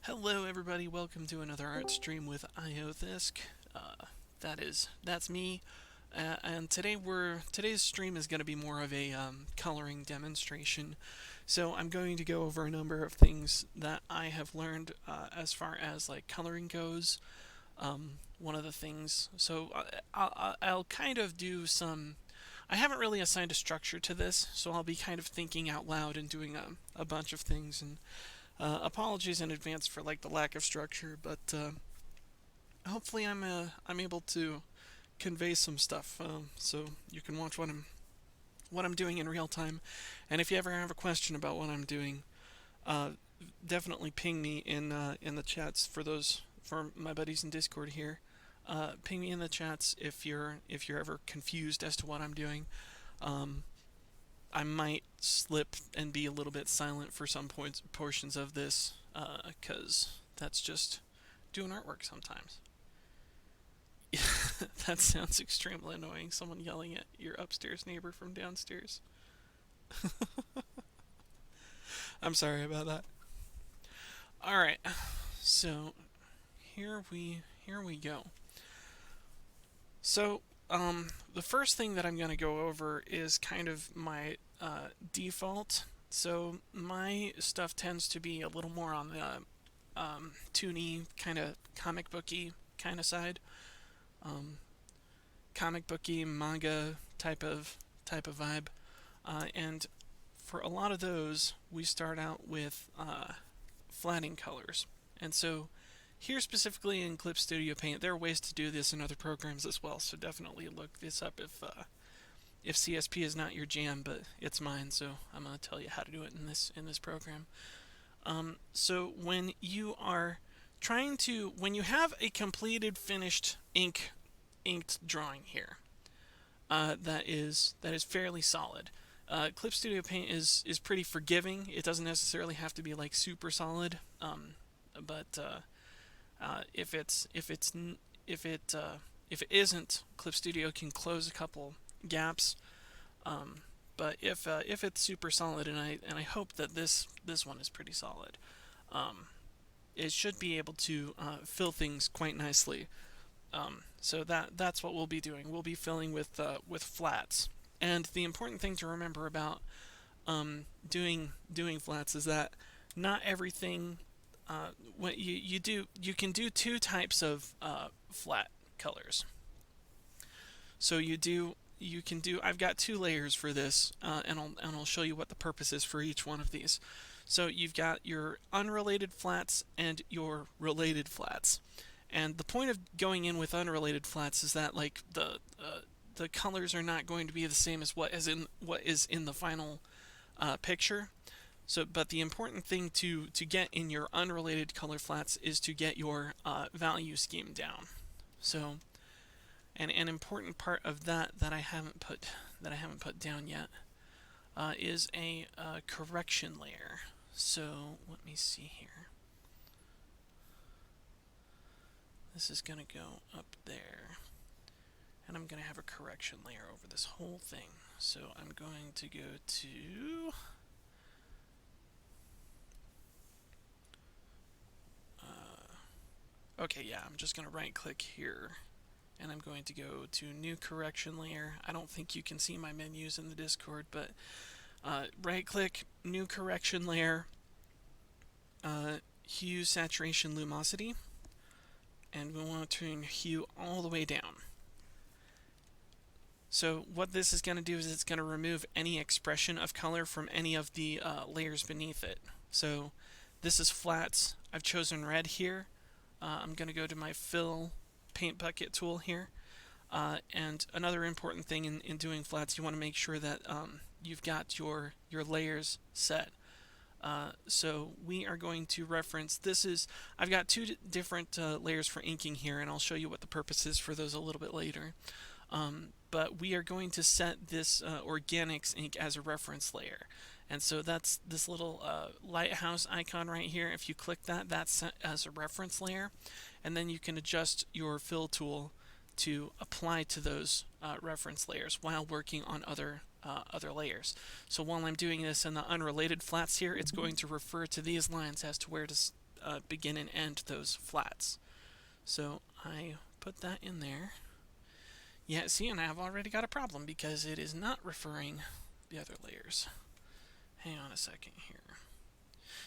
Hello, everybody. Welcome to another art stream with IOThisk. That's me. And today's stream is going to be more of a coloring demonstration. So I'm going to go over a number of things that I have learned as far as like coloring goes. One of the things. So I'll kind of do some. I haven't really assigned a structure to this, so I'll be kind of thinking out loud and doing a bunch of things. And apologies in advance for like the lack of structure, but hopefully I'm able to convey some stuff so you can watch what I'm doing in real time. And if you ever have a question about what I'm doing, uh, definitely ping me in the chats for my buddies in Discord here. Ping me in the chats if you're ever confused as to what I'm doing. Um, I might slip and be a little bit silent for some portions of this, because that's just doing artwork sometimes. That sounds extremely annoying. Someone yelling at your upstairs neighbor from downstairs. I'm sorry about that. All right, so here we go. So the first thing that I'm going to go over is kind of my default. So my stuff tends to be a little more on the toony kind of comic booky kind of side, um, comic booky manga type of vibe, and for a lot of those we start out with flatting colors, and so here specifically in Clip Studio Paint, there are ways to do this in other programs as well. So definitely look this up if CSP is not your jam, but it's mine. So I'm gonna tell you how to do it in this program. So when you have a completed finished inked drawing here, that is fairly solid. Clip Studio Paint is pretty forgiving. It doesn't necessarily have to be like super solid, but if it's if it isn't, Clip Studio can close a couple gaps. But if it's super solid, and I hope that this one is pretty solid, it should be able to fill things quite nicely. So that's what we'll be doing. We'll be filling with flats. And the important thing to remember about doing flats is that not everything. What you can do two types of flat colors. So you can do. I've got two layers for this, and I'll show you what the purpose is for each one of these. So you've got your unrelated flats and your related flats. And the point of going in with unrelated flats is that like the colors are not going to be the same as what is in the final picture. So, but the important thing to get in your unrelated color flats is to get your value scheme down. So, and an important part of that I haven't put down yet is a correction layer. So let me see here. This is gonna go up there, and I'm gonna have a correction layer over this whole thing. So I'm going to go to okay, yeah, I'm just going to right click here, and I'm going to go to new correction layer. I don't think you can see my menus in the Discord, but right click, new correction layer, hue, saturation, lumosity, and we want to turn hue all the way down. So what this is going to do is it's going to remove any expression of color from any of the layers beneath it. So this is flats. I've chosen red here. I'm going to go to my fill paint bucket tool here. And another important thing in doing flats, you want to make sure that you've got your layers set. So we are going to reference, I've got two different layers for inking here, and I'll show you what the purpose is for those a little bit later. But we are going to set this organics ink as a reference layer. And so that's this little lighthouse icon right here. If you click that, that's set as a reference layer. And then you can adjust your fill tool to apply to those reference layers while working on other layers. So while I'm doing this in the unrelated flats here, it's going to refer to these lines as to where to begin and end those flats. So I put that in there. Yeah, see, and I've already got a problem because it is not referring the other layers. Hang on a second here.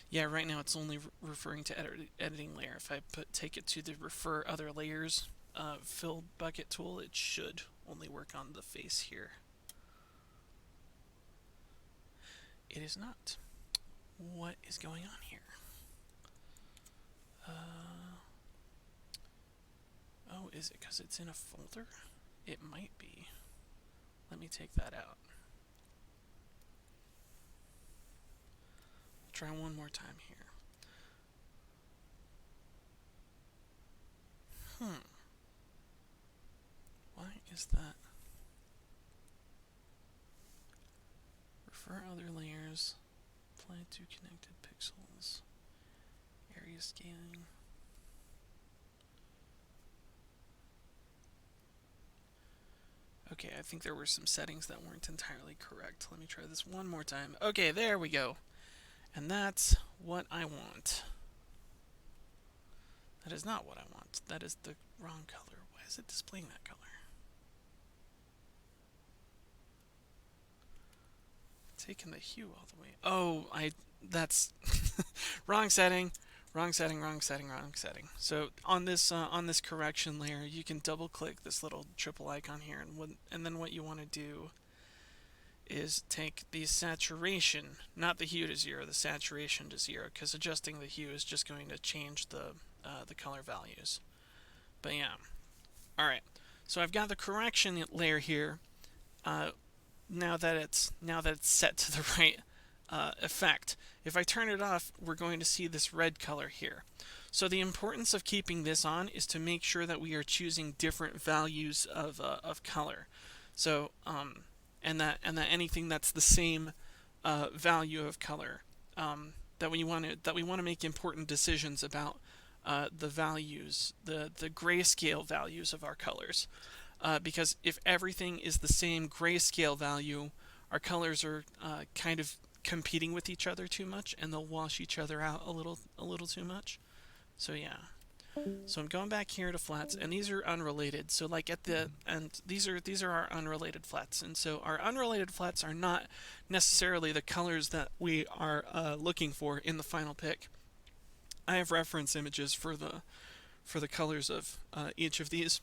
Yeah, right now it's only referring to editing layer. If I take it to the refer other layers fill bucket tool, it should only work on the face here. It is not. What is going on here? Oh, is it because it's in a folder? It might be. Let me take that out. Try one more time here. Why is that? Refer other layers. Apply to connected pixels. Area scaling. Okay, I think there were some settings that weren't entirely correct. Let me try this one more time. Okay, there we go. And that's what I want. That is not what I want. That is the wrong color. Why is it displaying that color? Taking the hue all the way. Oh, that's wrong setting. Wrong setting, wrong setting, wrong setting. So on this correction layer, you can double click this little triple icon here, and then what you want to do is take the saturation, not the hue to 0, the saturation to 0, because adjusting the hue is just going to change the color values. But yeah, all right. So I've got the correction layer here. Now that it's set to the right effect. If I turn it off, we're going to see this red color here. So the importance of keeping this on is to make sure that we are choosing different values of color. So and that anything that's the same value of color that we want to make important decisions about the values, the grayscale values of our colors. Because if everything is the same grayscale value, our colors are kind of competing with each other too much, and they'll wash each other out a little too much. So yeah. So I'm going back here to flats, and these are unrelated. So like at the end, these are our unrelated flats, and so our unrelated flats are not necessarily the colors that we are looking for in the final pick. I have reference images for the colors of each of these.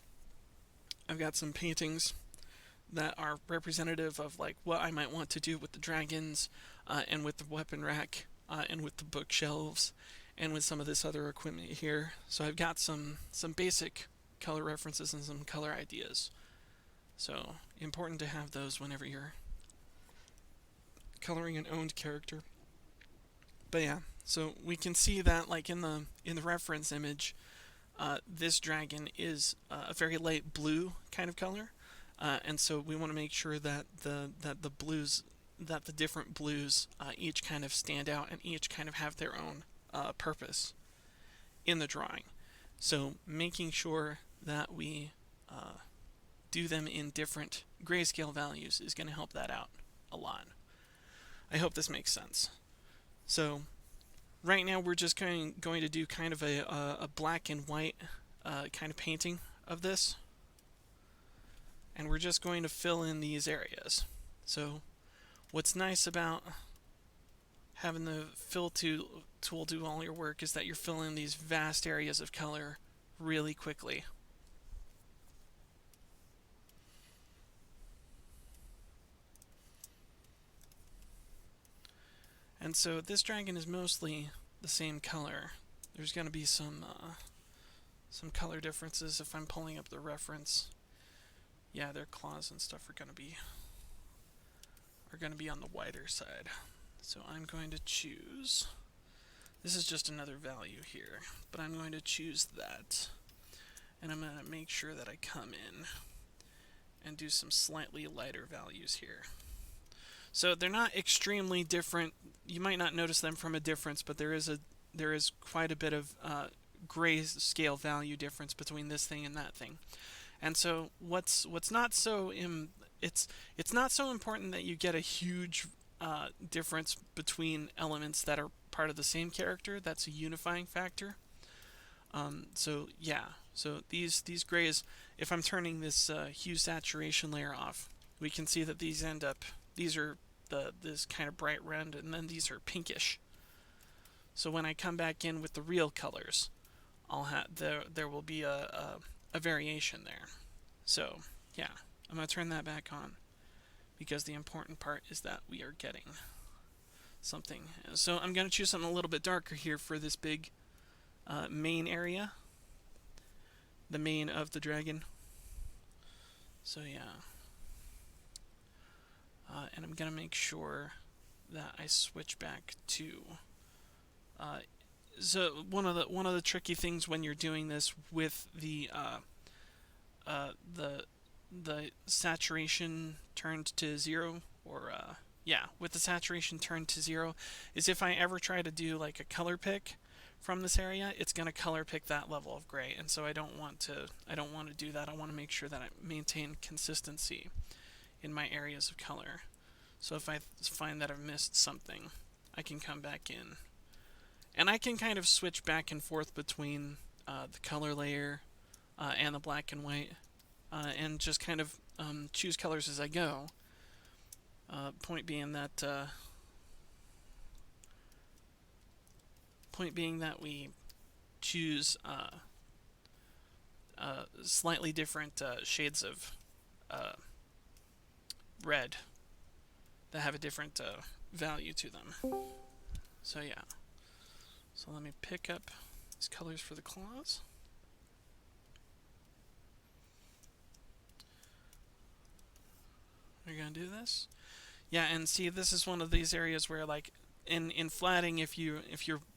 I've got some paintings that are representative of like what I might want to do with the dragons and with the weapon rack and with the bookshelves and with some of this other equipment here. So I've got some basic color references and some color ideas. So important to have those whenever you're coloring an owned character. But yeah, so we can see that like in the reference image, this dragon is a very light blue kind of color, and so we want to make sure that the different blues each kind of stand out and each kind of have their own purpose in the drawing. So making sure that we do them in different grayscale values is going to help that out a lot. I hope this makes sense. So right now we're just going to do kind of a black and white kind of painting of this. And we're just going to fill in these areas. So what's nice about having the fill tool do all your work is that you're filling these vast areas of color really quickly. And so this dragon is mostly the same color. There's going to be some color differences if I'm pulling up the reference. Yeah, their claws and stuff are going to be on the whiter side. So I'm going to choose. This is just another value here, but I'm going to choose that. And I'm going to make sure that I come in and do some slightly lighter values here. So they're not extremely different. You might not notice them from a difference, but there is quite a bit of grayscale value difference between this thing and that thing. And so what's not so it's not so important that you get a huge difference between elements that are part of the same character. That's a unifying factor. So yeah, so these grays, if I'm turning this hue saturation layer off, we can see that these are this kind of bright red, and then these are pinkish. So when I come back in with the real colors, I'll have there will be a variation there. So yeah, I'm gonna turn that back on because the important part is that we are getting something. So I'm gonna choose something a little bit darker here for this big main area, the mane of the dragon. So yeah, and I'm gonna make sure that I switch back to. So one of the tricky things when you're doing this with the saturation turned to 0, or yeah, with the saturation turned to 0, is if I ever try to do like a color pick from this area, it's going to color pick that level of gray, and so I don't want to do that. I want to make sure that I maintain consistency in my areas of color. So if I find that I've missed something, I can come back in, and I can kind of switch back and forth between the color layer and the black and white, and just kind of choose colors as I go. Point being that we choose slightly different shades of red that have a different value to them. So yeah. So let me pick up these colors for the claws. We're gonna do this. Yeah, and see, this is one of these areas where, like, in flatting, if you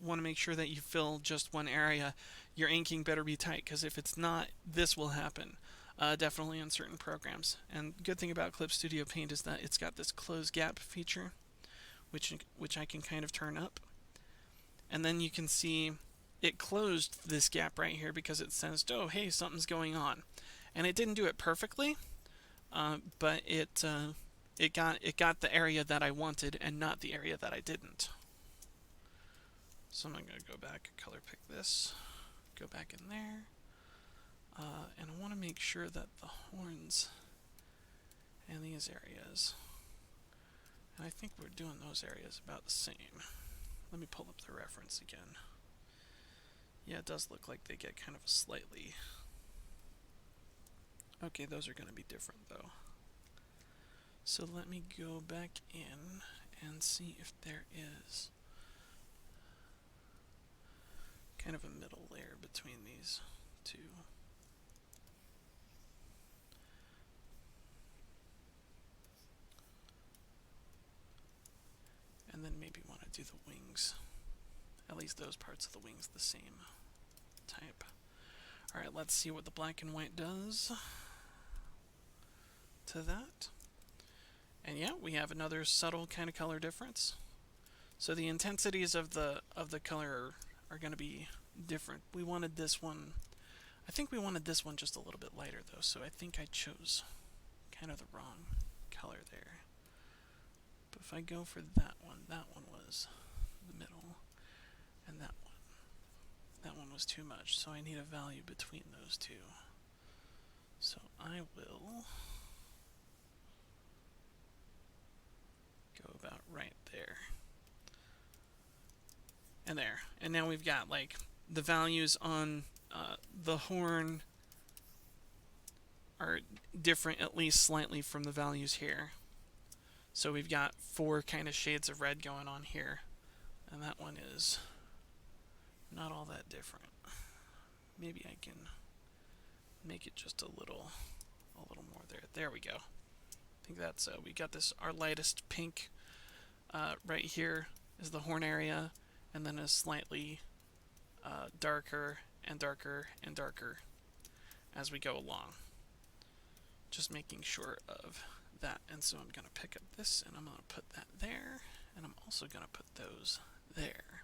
want to make sure that you fill just one area, your inking better be tight, because if it's not, this will happen. Definitely in certain programs. And good thing about Clip Studio Paint is that it's got this close gap feature, which I can kind of turn up. And then you can see it closed this gap right here because it says, oh, hey, something's going on. And it didn't do it perfectly, but it got the area that I wanted and not the area that I didn't. So I'm going to go back and color pick this, go back in there, and I want to make sure that the horns and these areas, and I think we're doing those areas about the same. Let me pull up the reference again. Yeah, it does look like they get kind of a slightly... Okay, those are going to be different though. So let me go back in and see if there is kind of a middle layer between these two. And then maybe want to do the wings. At least those parts of the wings the same type. Alright, let's see what the black and white does to that. And yeah, we have another subtle kind of color difference. So the intensities of the color are going to be different. We wanted this one, I think we wanted this one just a little bit lighter though, so I think I chose kind of the wrong color there. But if I go for that one was the middle, and that one was too much, so I need a value between those two. So I will go about right there. And there. And now we've got, like, the values on the horn are different, at least slightly, from the values here. So we've got 4 kind of shades of red going on here. And that one is not all that different. Maybe I can make it just a little more there. There we go. I think that's, we got this, our lightest pink right here is the horn area, and then a slightly darker and darker and darker as we go along. Just making sure of that. And so I'm going to pick up this, and I'm going to put that there, and I'm also going to put those there.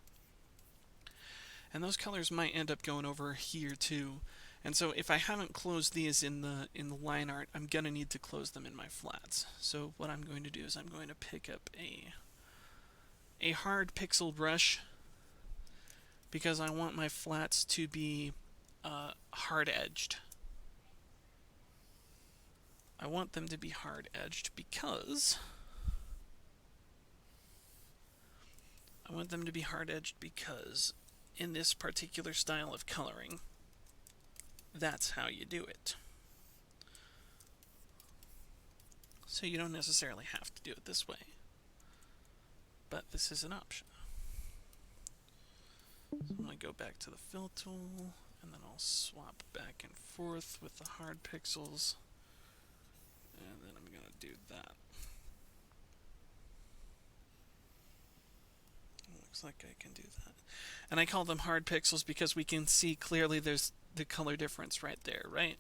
And those colors might end up going over here too. And so if I haven't closed these in the line art, I'm going to need to close them in my flats. So what I'm going to do is I'm going to pick up a hard pixel brush because I want my flats to be hard-edged. I want them to be hard-edged because in this particular style of coloring, that's how you do it. So you don't necessarily have to do it this way, but this is an option. So I'm going to go back to the fill tool, and then I'll swap back and forth with the hard pixels, and then I'm going to do that. Looks like I can do that. And I call them hard pixels because we can see clearly there's the color difference right there, right?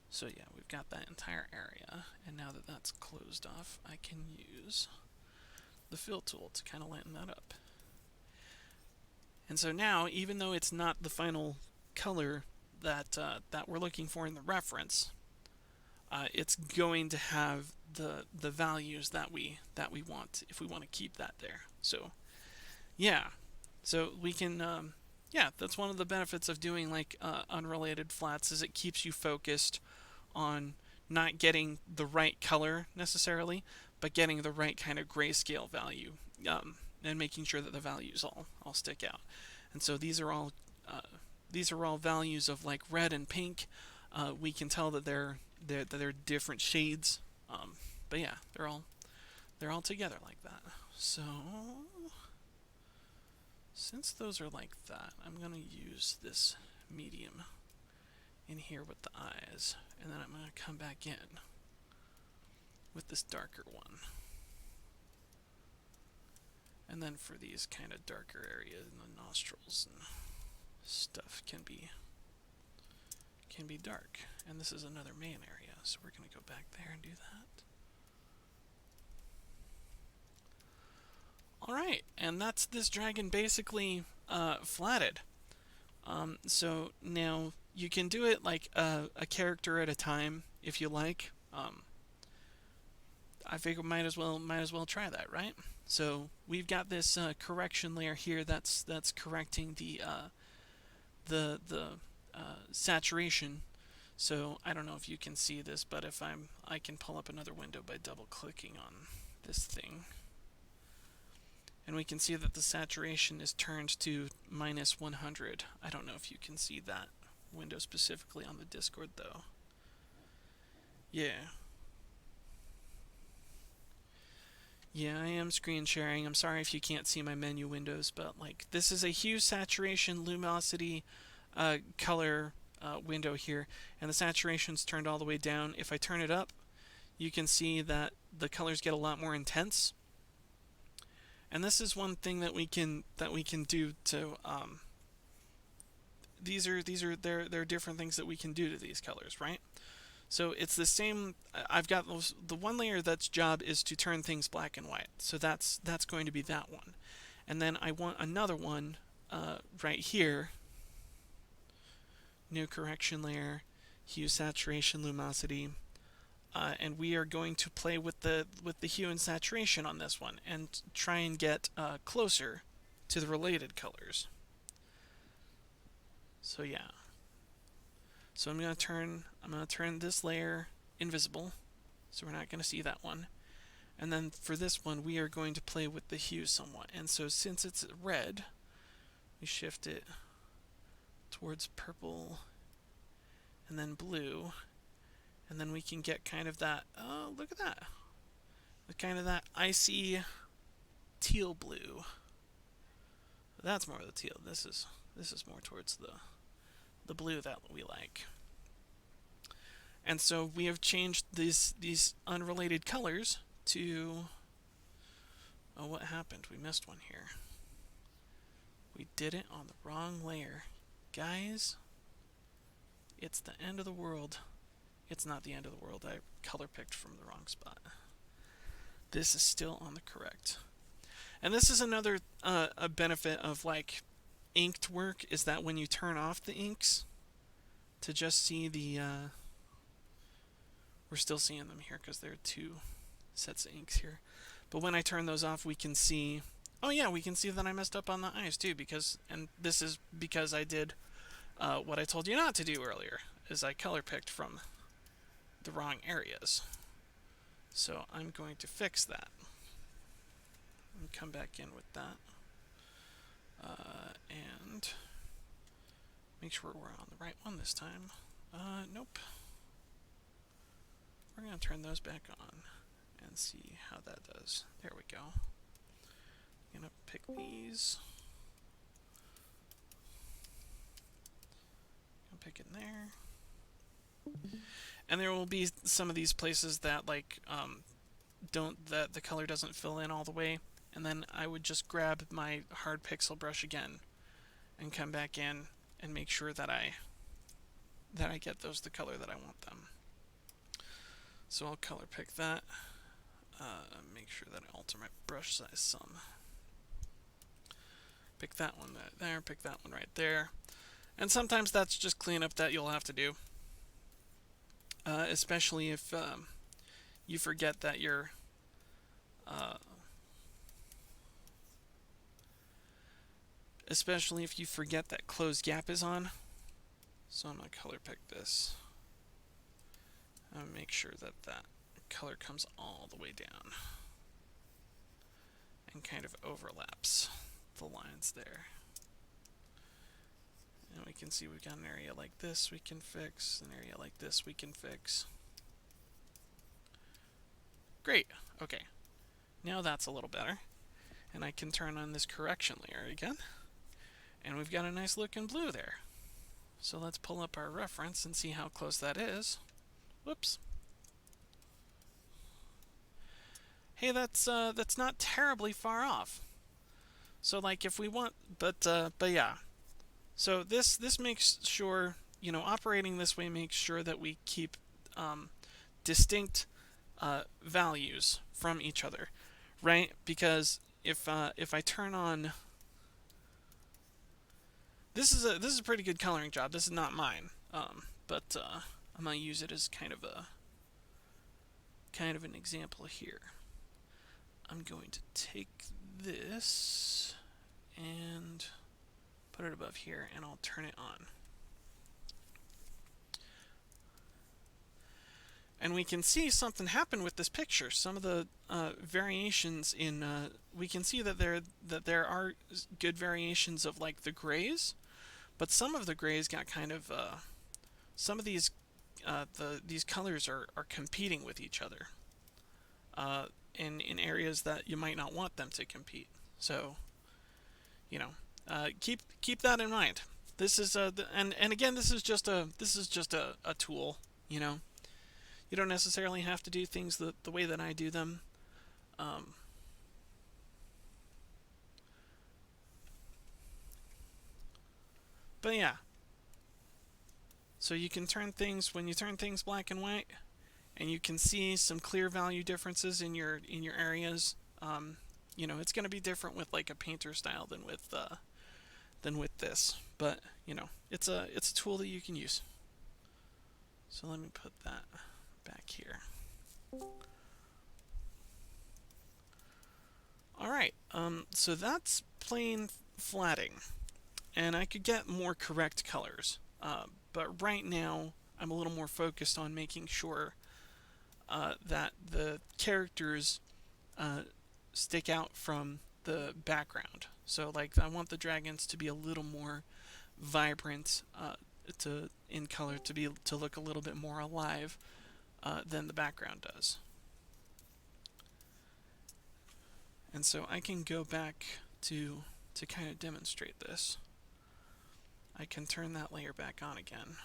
So yeah, we've got that entire area, and now that that's closed off, I can use the fill tool to kind of lighten that up. And so now, even though it's not the final color that we're looking for in the reference, it's going to have the values that we want if we want to keep that there. So yeah, so we can yeah, that's one of the benefits of doing like unrelated flats, is it keeps you focused on not getting the right color necessarily, but getting the right kind of grayscale value, and making sure that the values all stick out. And so these are all values of like red and pink. We can tell that they're different shades, but yeah, they're all together like that. So since those are like that, I'm gonna use this medium in here with the eyes, and then I'm gonna come back in with this darker one. And then for these kind of darker areas, the nostrils and stuff can be dark. And this is another main area, so we're going to go back there and do that. Alright, and that's this dragon basically flatted. So now you can do it like a character at a time if you like. I figure might as well try that, right? So we've got this correction layer here that's correcting the saturation. So I don't know if you can see this, but if I can pull up another window by double clicking on this thing, and we can see that the saturation is turned to -100. I don't know if you can see that window specifically on the Discord though. Yeah. Yeah, I am screen sharing. I'm sorry if you can't see my menu windows, but like this is a hue, saturation, luminosity, color window here, and the saturation's turned all the way down. If I turn it up, you can see that the colors get a lot more intense. And this is one thing that we can do to there are different things that we can do to these colors, right? So it's the same. I've got the one layer that's job is to turn things black and white. So that's going to be that one. And then I want another one right here. New correction layer, hue, saturation, luminosity, and we are going to play with the hue and saturation on this one and try and get closer to the related colors. So yeah. So I'm gonna turn this layer invisible, so we're not gonna see that one. And then for this one, we are going to play with the hue somewhat. And so since it's red, we shift it towards purple and then blue, and then we can get kind of that. Oh, look at that! Kind of that icy teal blue. That's more of the teal. This is more towards the blue that we like. And so we have changed these unrelated colors to... Oh, what happened? We missed one here. We did it on the wrong layer. Guys, it's the end of the world. It's not the end of the world. I color picked from the wrong spot. This is still on the correct. And this is another a benefit of like inked work, is that when you turn off the inks to just see the we're still seeing them here because there are two sets of inks here, but when I turn those off, we can see Oh yeah, we can see that I messed up on the eyes too, because, and this is because I did what I told you not to do earlier, is I color picked from the wrong areas. So I'm going to fix that and come back in with that. And make sure we're on the right one this time. Nope. We're going to turn those back on and see how that does. There we go. I'm going to pick these. I'll pick it in there. And there will be some of these places that that the color doesn't fill in all the way, and then I would just grab my hard pixel brush again and come back in and make sure that I get those the color that I want them. So I'll color pick that. Make sure that I alter my brush size some. Pick that one right there, pick that one right there. And sometimes that's just cleanup that you'll have to do. Especially if you forget that you're especially if you forget that closed gap is on. So I'm going to color pick this. And make sure that that color comes all the way down and kind of overlaps the lines there. And we can see we've got an area like this we can fix, an area like this we can fix. Great, okay. Now that's a little better. And I can turn on this correction layer again. And we've got a nice looking blue there. So let's pull up our reference and see how close that is. Whoops. Hey, that's not terribly far off. So like if we want, but yeah. So this makes sure, you know, operating this way makes sure that we keep distinct values from each other, right? Because if I turn on, this is a pretty good coloring job. This is not mine, but I'm gonna use it as kind of an example here. I'm going to take this and put it above here, and I'll turn it on. And we can see something happen with this picture. Some of the variations in we can see that there are good variations of like the grays, but some of the grays got kind of some of these these colors are competing with each other in areas that you might not want them to compete. So, you know, keep that in mind. This is and again, this is just a tool. You know, you don't necessarily have to do things the way that I do them. But yeah. So you can turn things, when you turn things black and white, and you can see some clear value differences in your areas. You know, it's going to be different with like a painter style than with this. But you know, it's a tool that you can use. So let me put that back here. All right. So that's plain flatting, and I could get more correct colors. But right now, I'm a little more focused on making sure that the characters stick out from the background. So, like, I want the dragons to be a little more vibrant in color, to look a little bit more alive than the background does. And so I can go back to kind of demonstrate this. I can turn that layer back on again,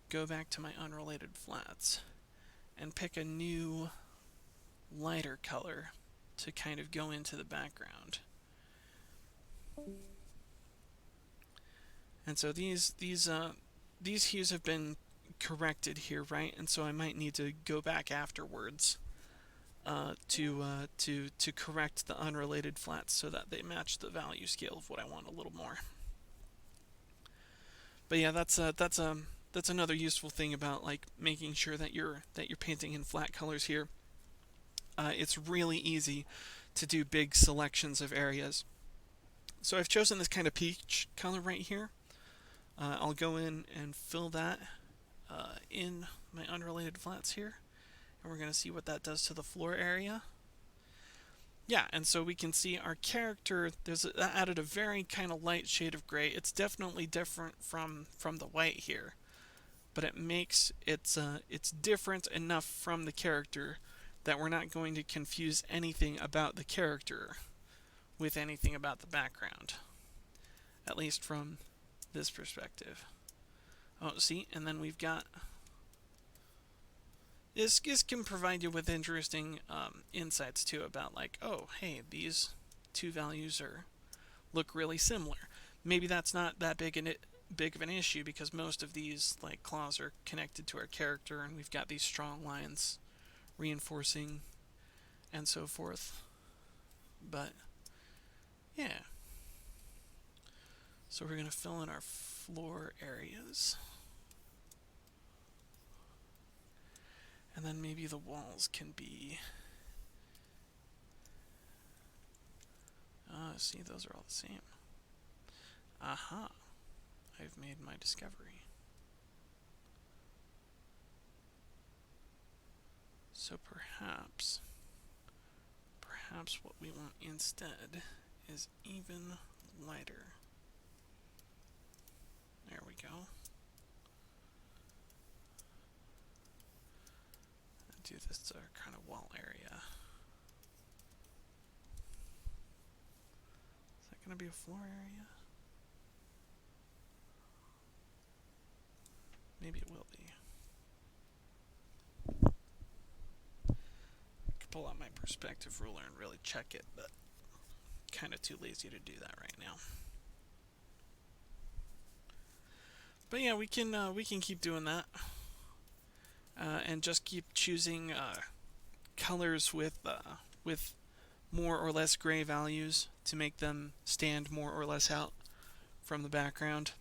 go back to my unrelated flats, and pick a new lighter color to kind of go into the background. And so these hues have been corrected here, right? And so I might need to go back afterwards to correct the unrelated flats so that they match the value scale of what I want a little more. But yeah, that's another useful thing about like making sure that you're painting in flat colors here. It's really easy to do big selections of areas. So I've chosen this kind of peach color right here. I'll go in and fill that in my unrelated flats here, and we're going to see what that does to the floor area. Yeah, and so we can see our character, that added a very kind of light shade of gray. It's definitely different from the white here, but it makes it's different enough from the character that we're not going to confuse anything about the character with anything about the background, at least from this perspective. Oh, see, and then we've got this can provide you with interesting insights too about, like, oh, hey, these two values look really similar. Maybe that's not that big of an issue because most of these like claws are connected to our character, and we've got these strong lines reinforcing and so forth. But yeah, so we're going to fill in our floor areas. And then maybe the walls can be... see, those are all the same. Aha! I've made my discovery. So perhaps what we want instead is even lighter. There we go. Do this kind of wall area. Is that going to be a floor area? Maybe it will be. I could pull out my perspective ruler and really check it, but kind of too lazy to do that right now. But yeah, we can keep doing that, and just keep choosing colors with more or less gray values to make them stand more or less out from the background.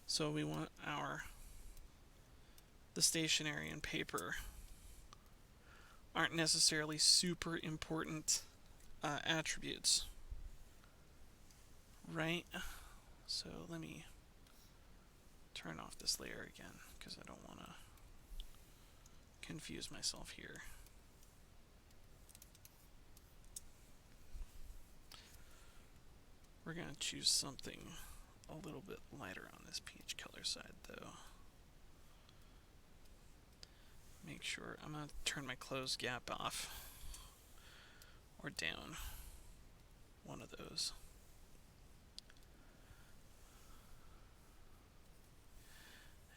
So we want the stationery and paper aren't necessarily super important attributes, right? So let me turn off this layer again because I don't want to confuse myself here. We're going to choose something a little bit lighter on this peach color side, though. Make sure I'm going to turn my close gap off or down. One of those.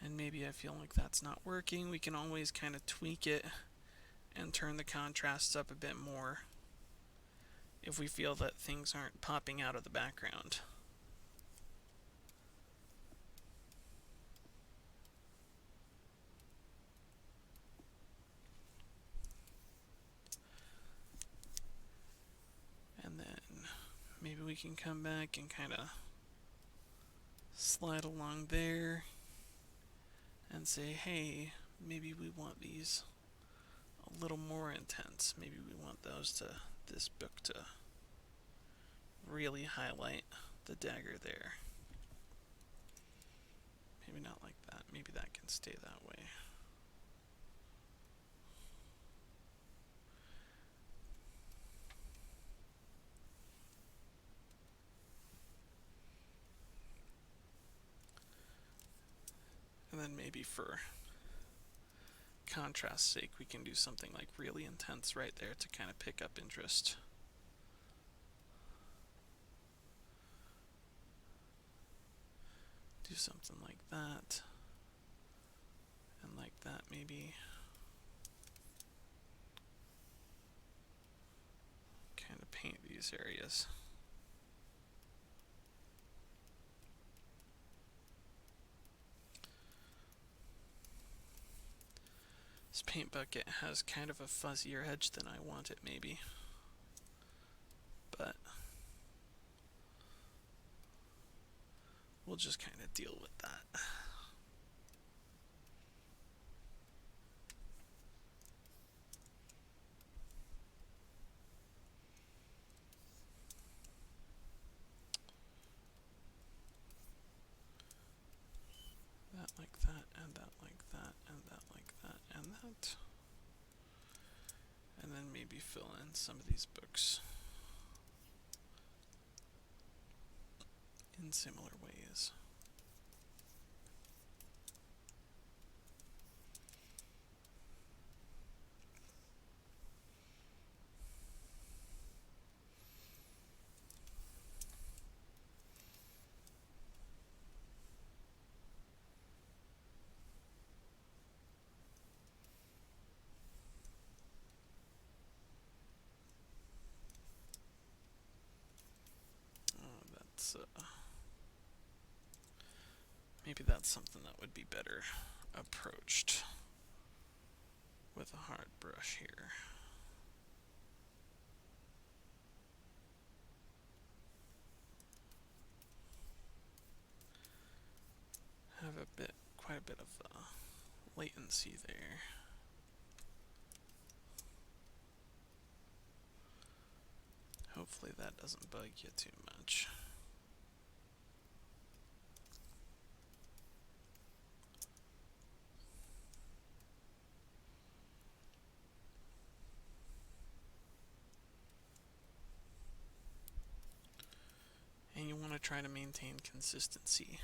And maybe I feel like that's not working. We can always kind of tweak it and turn the contrasts up a bit more if we feel that things aren't popping out of the background. And then maybe we can come back and kind of slide along there and say, hey, maybe we want these a little more intense. Maybe we want this book to really highlight the dagger there. Maybe not like that. Maybe that can stay that way. And then maybe for contrast's sake, we can do something like really intense right there to kind of pick up interest. Do something like that. And like that, maybe. Kind of paint these areas. This paint bucket has kind of a fuzzier edge than I want it, maybe. But we'll just kind of deal with that. that, and that like that, and that like that, and that. And then maybe fill in some of these books in similar ways. That's maybe that's something that would be better approached with a hard brush here. Have quite a bit of latency there. Hopefully that doesn't bug you too much. And you want to try to maintain consistency.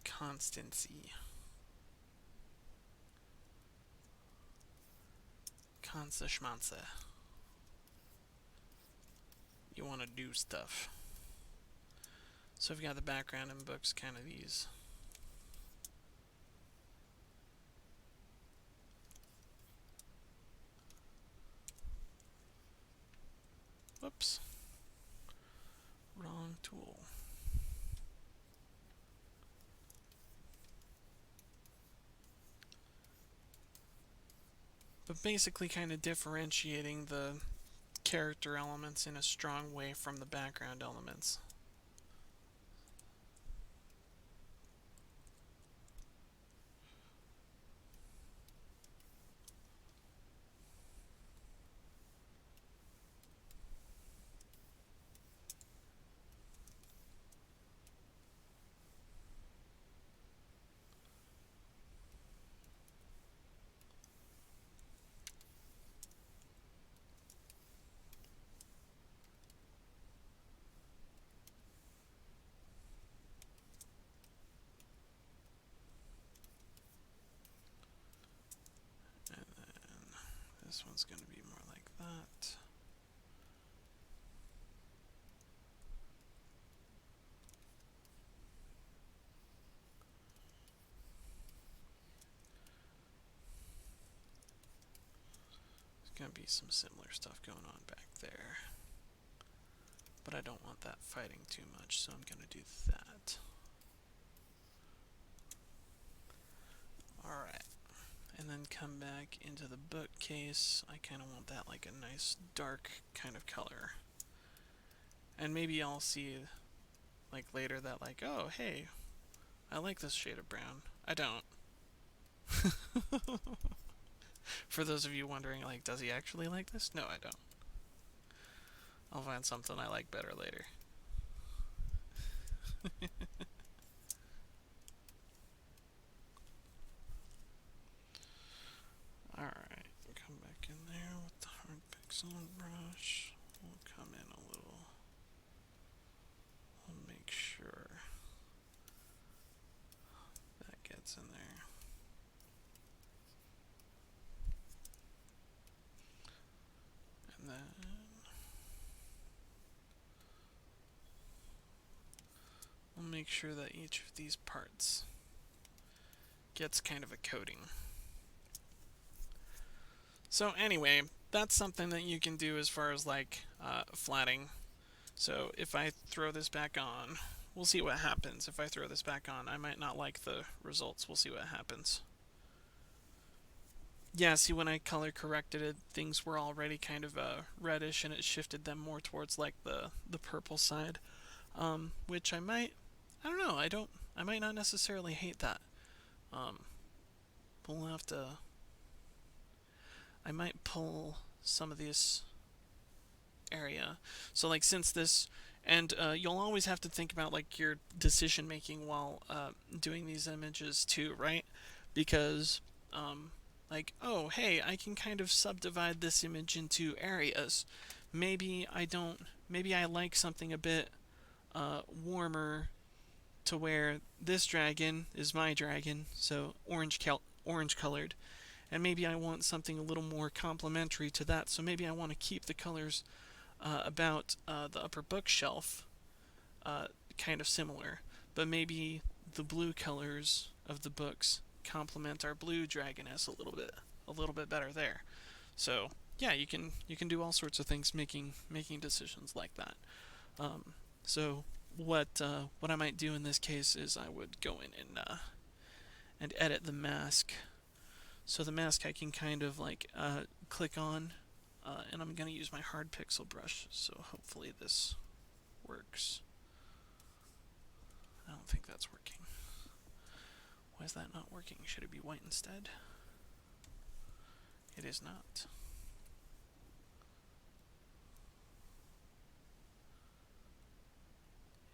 Constancy. Consa. You want to do stuff. So I've got the background in books, kind of these. Whoops. Wrong tool. But basically kind of differentiating the character elements in a strong way from the background elements. This one's going to be more like that. There's going to be some similar stuff going on back there. But I don't want that fighting too much, so I'm going to do that. Alright. And then come back into the bookcase. I kind of want that like a nice dark kind of color. And maybe I'll see like later that like, oh hey, I like this shade of brown. I don't. For those of you wondering, like, does he actually like this? No, I don't. I'll find something I like better later. Alright, come back in there with the hard pixel brush. We'll come in a little. We'll make sure that gets in there. And then we'll make sure that each of these parts gets kind of a coating. So anyway, that's something that you can do as far as like flatting. So if I throw this back on, we'll see what happens. If I throw this back on, I might not like the results. We'll see what happens. Yeah, see when I color corrected it, things were already kind of reddish and it shifted them more towards like the purple side. Which I don't know, I might not necessarily hate that. We'll have to, I might pull some of this area. So like since this And you'll always have to think about like your decision making while doing these images too, right? Because like, oh, hey, I can kind of subdivide this image into areas. Maybe I don't. Maybe I like something a bit warmer to where this dragon is my dragon, so orange colored, and maybe I want something a little more complementary to that. So maybe I want to keep the colors about the upper bookshelf uh, kind of similar, but maybe the blue colors of the books complement our blue dragoness a little bit better there. So yeah, you can do all sorts of things making decisions like that. So what I might do in this case is I would go in and edit the mask. So the mask I can kind of like click on, and I'm gonna use my hard pixel brush. So hopefully this works. I don't think that's working. Why is that not working? Should it be white instead? It is not.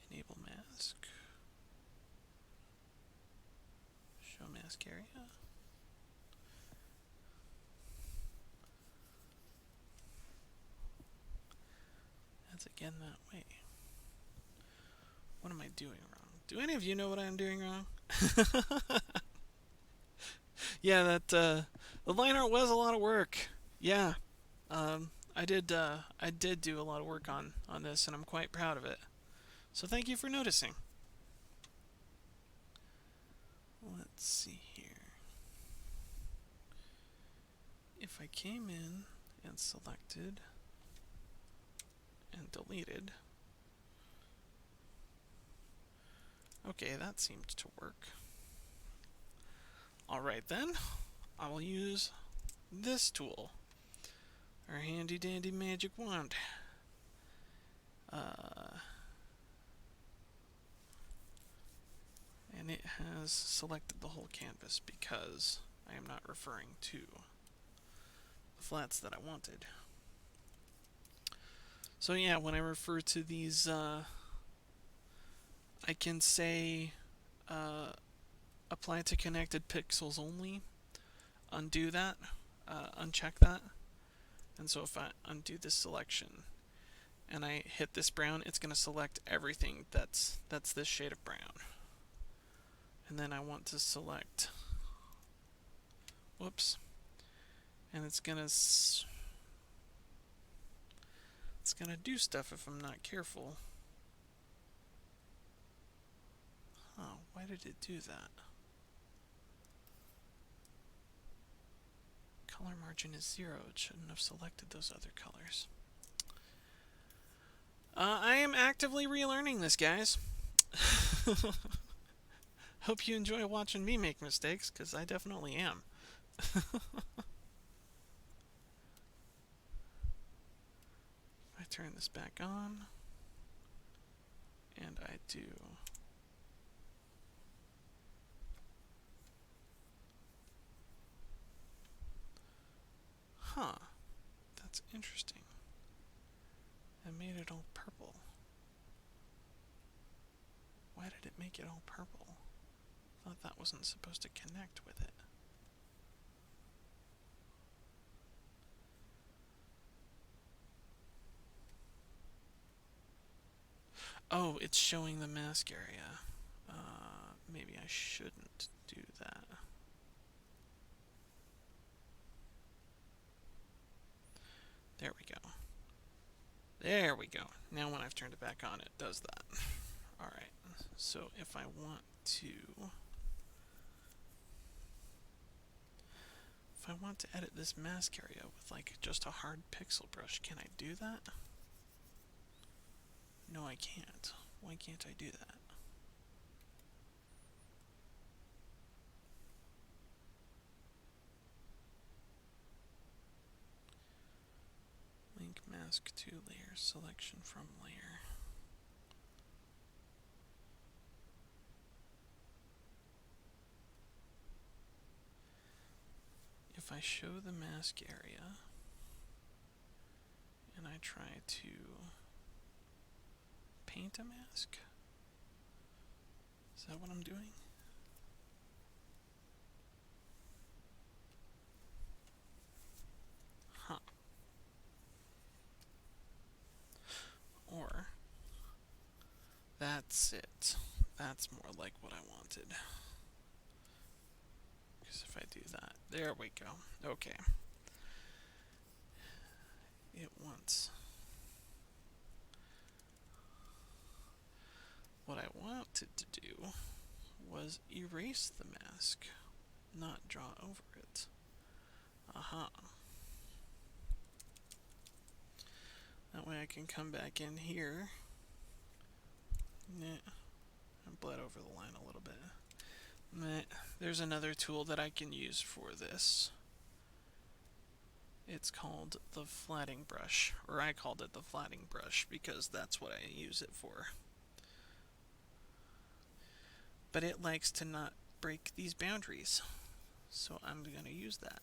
Enable mask. Show mask area. That's again that way. What am I doing wrong? Do any of you know what I'm doing wrong? Yeah, that the line art was a lot of work. Yeah, I did do a lot of work on this, and I'm quite proud of it. So thank you for noticing. Let's see here. If I came in and selected and deleted, okay, that seemed to work. Alright then, I will use this tool, our handy dandy magic wand. And it has selected the whole canvas because I am not referring to the flats that I wanted. So yeah, when I refer to these, I can say apply to connected pixels only, undo that, uncheck that, and so if I undo this selection and I hit this brown, it's going to select everything that's this shade of brown. And then I want to select, whoops, and it's gonna do stuff if I'm not careful. Oh, why did it do that? Color margin is 0. It shouldn't have selected those other colors. I am actively relearning this, guys. Hope you enjoy watching me make mistakes, because I definitely am. I turn this back on, and I do that's interesting. I made it all purple. Why did it make it all purple? I thought that wasn't supposed to connect with it. Oh, it's showing the mask area. Maybe I shouldn't do that. There we go. There we go. Now when I've turned it back on, it does that. Alright, so if I want to... If I want to edit this mask area with like just a hard pixel brush, can I do that? No, I can't. Why can't I do that? Link mask to layer, selection from layer. If I show the mask area and I try to paint a mask? Is that what I'm doing? Huh. Or, that's it. That's more like what I wanted. Because if I do that, there we go. Okay. It wants. What I wanted to do was erase the mask, not draw over it. Aha. That way I can come back in here. Nah, I bled over the line a little bit. Nah, there's another tool that I can use for this. It's called the flatting brush, or I called it the flatting brush because that's what I use it for. But it likes to not break these boundaries, so I'm going to use that.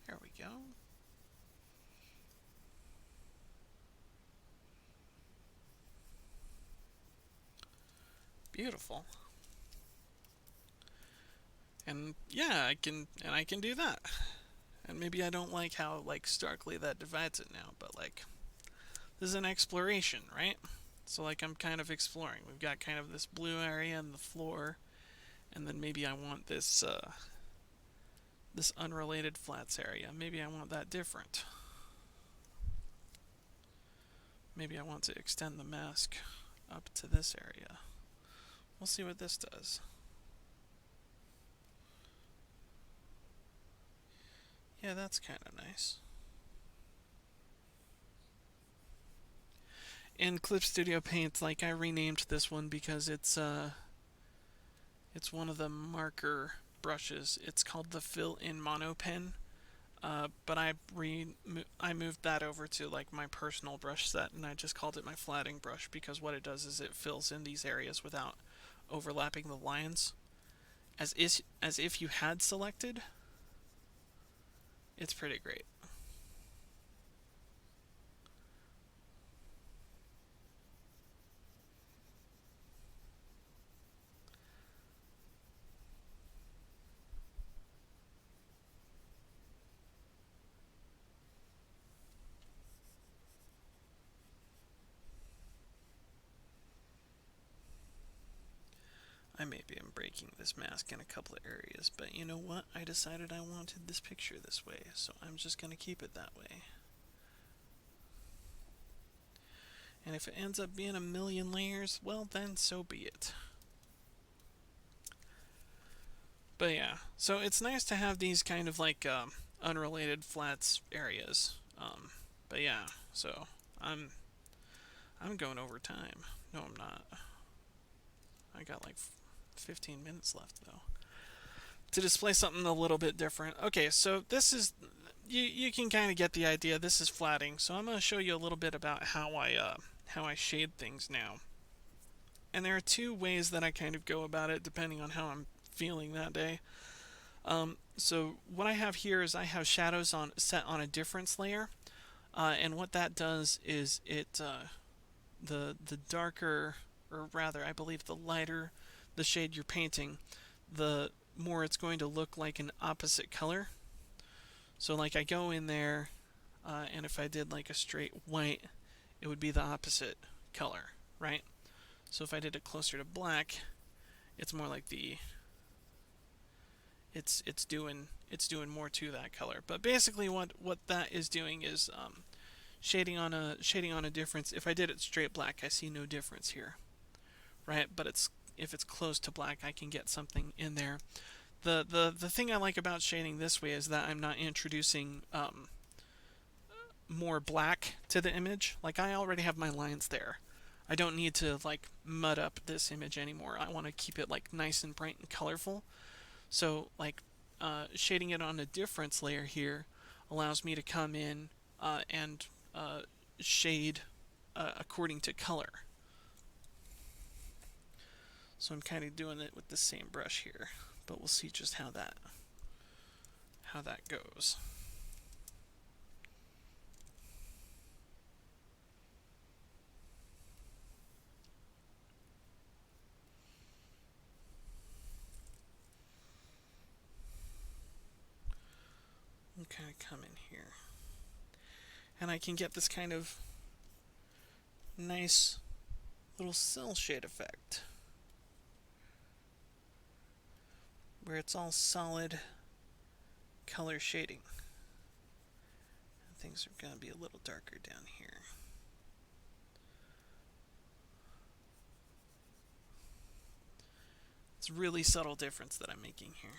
There we go. Beautiful. And yeah, I can do that. And maybe I don't like how like starkly that divides it now, but like this is an exploration, right? So like I'm kind of exploring. We've got kind of this blue area and the floor, and then maybe I want this this unrelated flats area. Maybe I want that different. Maybe I want to extend the mask up to this area. We'll see what this does. Yeah, that's kind of nice. In Clip Studio Paint, like I renamed this one because it's one of the marker brushes. It's called the Fill In Mono Pen. But I moved that over to like my personal brush set, and I just called it my flatting brush because what it does is it fills in these areas without overlapping the lines, as if you had selected. It's pretty great. I maybe am breaking this mask in a couple of areas, but you know what? I decided I wanted this picture this way, so I'm just going to keep it that way. And if it ends up being a million layers, well then so be it. But yeah, so it's nice to have these kind of like unrelated flats areas. But yeah, so I'm going over time. No, I'm not. I got like 15 minutes left though. To display something a little bit different. Okay, so this is you can kind of get the idea. This is flatting. So I'm going to show you a little bit about how I shade things now. And there are two ways that I kind of go about it depending on how I'm feeling that day. So what I have here is I have shadows set on a difference layer, and what that does is it the darker, or rather I believe the lighter the shade you're painting, the more it's going to look like an opposite color. So like I go in there, and if I did like a straight white, it would be the opposite color, right? So if I did it closer to black, it's more like it's doing more to that color. But basically, what that is doing is shading on a difference. If I did it straight black, I see no difference here, right? But if it's close to black, I can get something in there. The thing I like about shading this way is that I'm not introducing more black to the image. Like I already have my lines there. I don't need to like mud up this image anymore. I want to keep it like nice and bright and colorful. So like shading it on a difference layer here allows me to come in and shade according to color. So I'm kind of doing it with the same brush here, but we'll see just how that goes. I'll kind of come in here, and I can get this kind of nice little cell shade effect where it's all solid color shading. And things are going to be a little darker down here. It's a really subtle difference that I'm making here.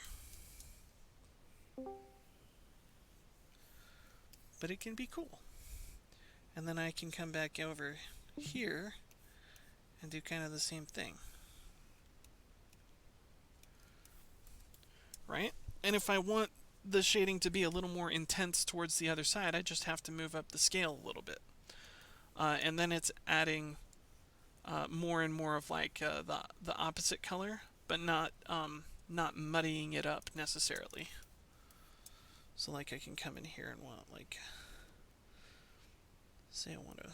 But it can be cool. And then I can come back over here and do kind of the same thing. Right? And if I want the shading to be a little more intense towards the other side, I just have to move up the scale a little bit. And then it's adding more and more of like the opposite color, but not muddying it up necessarily. So like I can come in here and want like, say I want a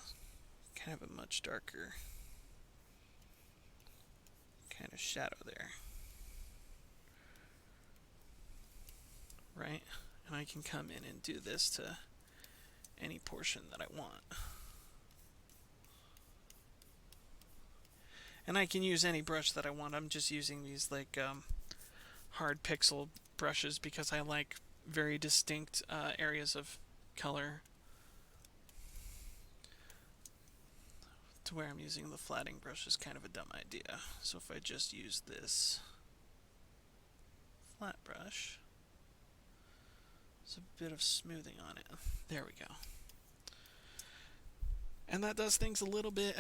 kind of a much darker kind of shadow there. Right? And I can come in and do this to any portion that I want. And I can use any brush that I want. I'm just using these like hard pixel brushes because I like very distinct areas of color. To where I'm using the flatting brush is kind of a dumb idea. So if I just use this flat brush, there's a bit of smoothing on it. There we go. And that does things a little bit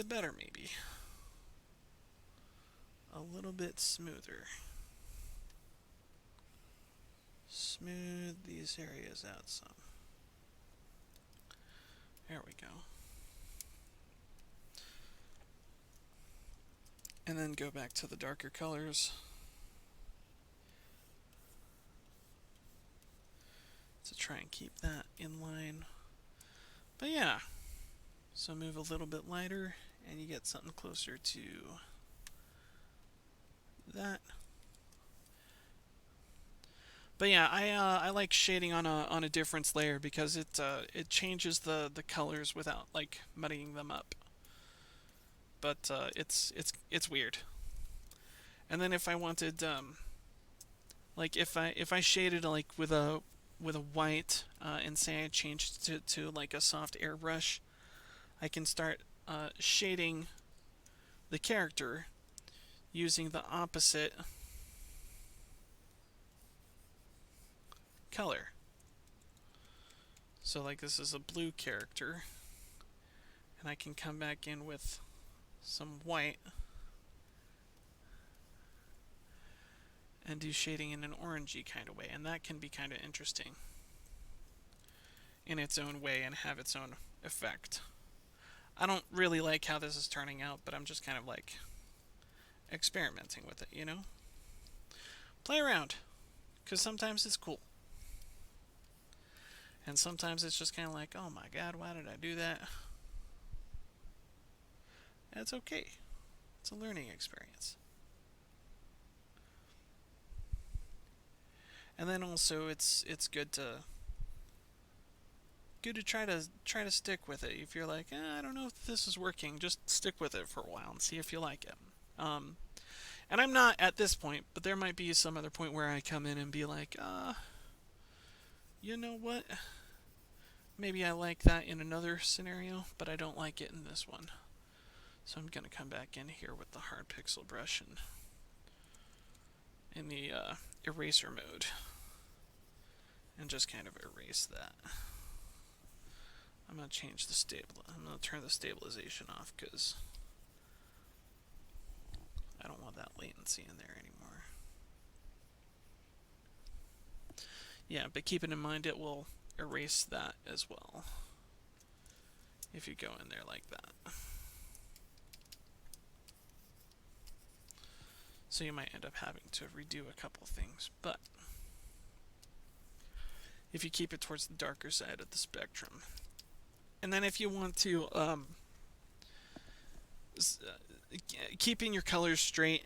better maybe. A little bit smoother. Smooth these areas out some. There we go. And then go back to the darker colors. To try and keep that in line. But yeah. So move a little bit lighter and you get something closer to that. But yeah, I like shading on a difference layer because it changes the colors without like muddying them up. But it's weird. And then if I wanted like if I shaded like with a white and say I changed to like a soft airbrush, I can start shading the character using the opposite color. So like this is a blue character, and I can come back in with some white and do shading in an orangey kind of way, and that can be kind of interesting in its own way and have its own effect. I don't really like how this is turning out, but I'm just kind of like experimenting with it, you know? Play around, because sometimes it's cool. And sometimes it's just kind of like, oh my god, why did I do that? That's okay. It's a learning experience. And then also it's good to try to stick with it. If you're like, I don't know if this is working, just stick with it for a while and see if you like it. And I'm not at this point, but there might be some other point where I come in and be like, you know what? Maybe I like that in another scenario, but I don't like it in this one. So I'm going to come back in here with the hard pixel brush and in the eraser mode and just kind of erase that. I'm going to change the I'm going to turn the stabilization off because I don't want that latency in there anymore. Yeah, but keep it in mind it will erase that as well if you go in there like that. So you might end up having to redo a couple things, but if you keep it towards the darker side of the spectrum. And then if you want to, keeping your colors straight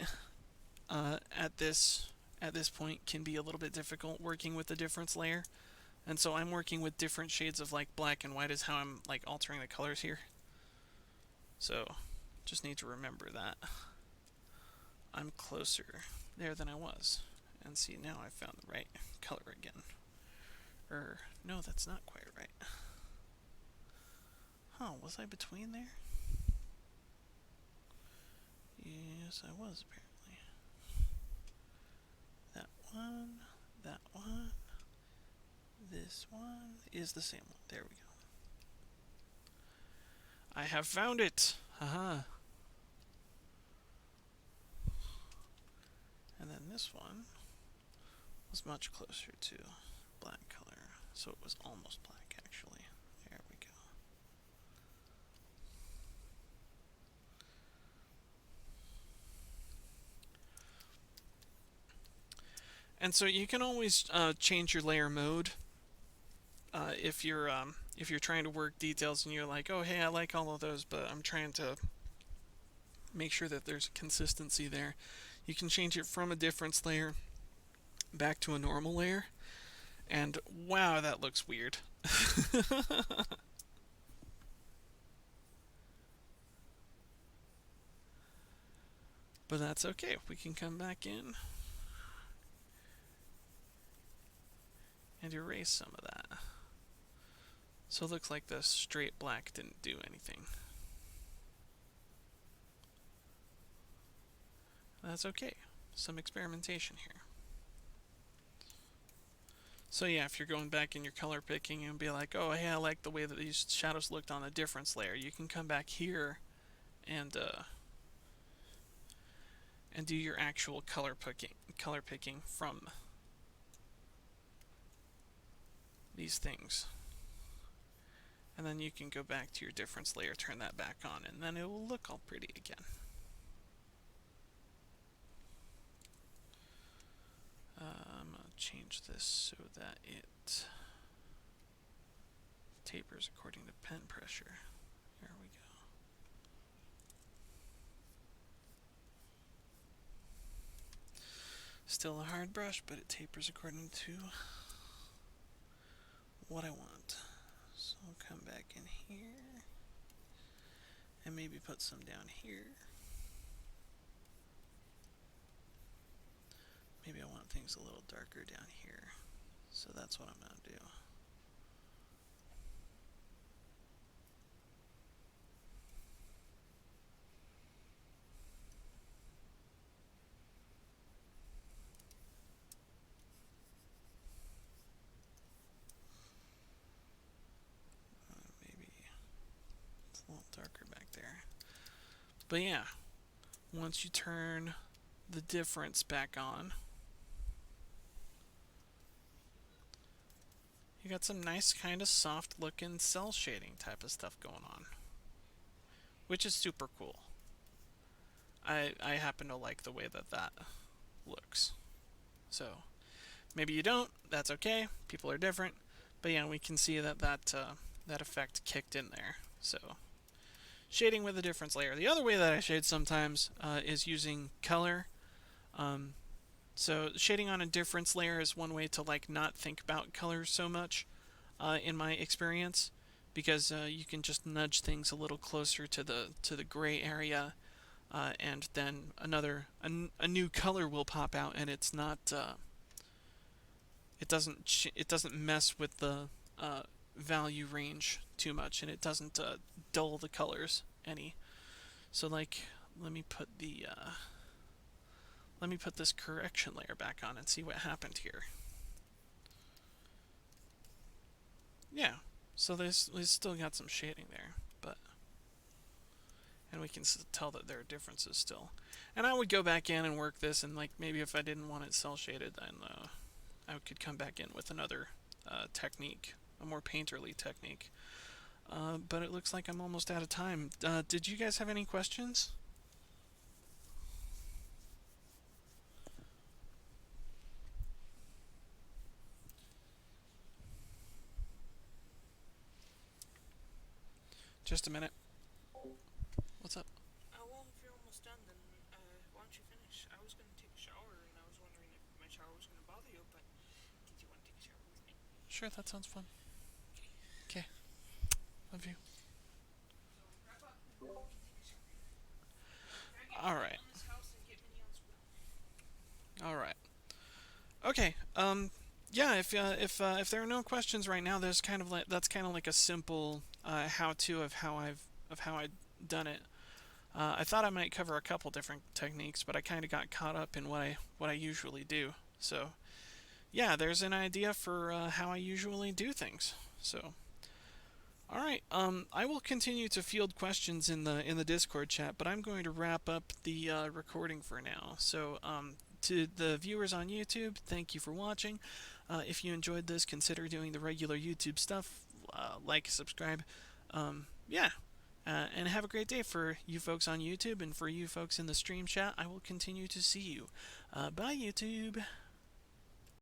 at this point can be a little bit difficult working with the difference layer. And so I'm working with different shades of like black and white is how I'm like altering the colors here. So just need to remember that I'm closer there than I was. And see, now I found the right color again. No, that's not quite right. Huh, was I between there? Yes, I was apparently. That one, this one is the same one. There we go. I have found it! Haha. And then this one was much closer to black color, so it was almost black actually. There we go. And so you can always change your layer mode if you're trying to work details and you're like, oh hey, I like all of those, but I'm trying to make sure that there's consistency there. You can change it from a difference layer back to a normal layer, and wow, that looks weird. But that's okay. We can come back in and erase some of that. So it looks like the straight black didn't do anything. That's okay. Some experimentation here. So yeah, if you're going back in your color picking and be like, oh hey, I like the way that these shadows looked on the difference layer, you can come back here and do your actual color picking from these things. And then you can go back to your difference layer, turn that back on, and then it will look all pretty again. I'm going to change this so that it tapers according to pen pressure. There we go. Still a hard brush, but it tapers according to what I want. So I'll come back in here and maybe put some down here. Maybe I want things a little darker down here. So that's what I'm going to do. Maybe it's a little darker back there. But yeah, once you turn the difference back on, you got some nice kind of soft looking cell shading type of stuff going on, which is super cool. I happen to like the way that looks. So maybe you don't, that's okay, people are different, but yeah, we can see that effect kicked in there. So shading with a difference layer. The other way that I shade sometimes is using color. So shading on a difference layer is one way to like not think about colors so much, in my experience, because you can just nudge things a little closer to the gray area, and then a new color will pop out, and it's not it doesn't mess with the value range too much, and it doesn't dull the colors any. So like, let me put this correction layer back on and see what happened here. Yeah, so there's still got some shading there, and we can tell that there are differences still. And I would go back in and work this, and like maybe if I didn't want it cell shaded, then I could come back in with another technique, a more painterly technique. But it looks like I'm almost out of time. Did you guys have any questions? Just a minute. What's up? Well, if you're almost done, then why don't you finish? I was going to take a shower, and I was wondering if my shower was going to bother you, but did you want to take a shower with me? Sure, that sounds fun. Okay. Okay. Love you. So wrap up, and then we can take a shower. Gotta get All Flint right. on this house and get Minnie on school. All right. Okay. Yeah. If there are no questions right now, there's kind of like that's kind of like a simple how-to of how I've done it. I thought I might cover a couple different techniques, but I kind of got caught up in what I usually do. So yeah, there's an idea for how I usually do things. So all right, I will continue to field questions in the Discord chat, but I'm going to wrap up the recording for now. So to the viewers on YouTube, thank you for watching. If you enjoyed this, consider doing the regular YouTube stuff, like, subscribe. Yeah, and have a great day for you folks on YouTube and for you folks in the stream chat. I will continue to see you. Bye, YouTube.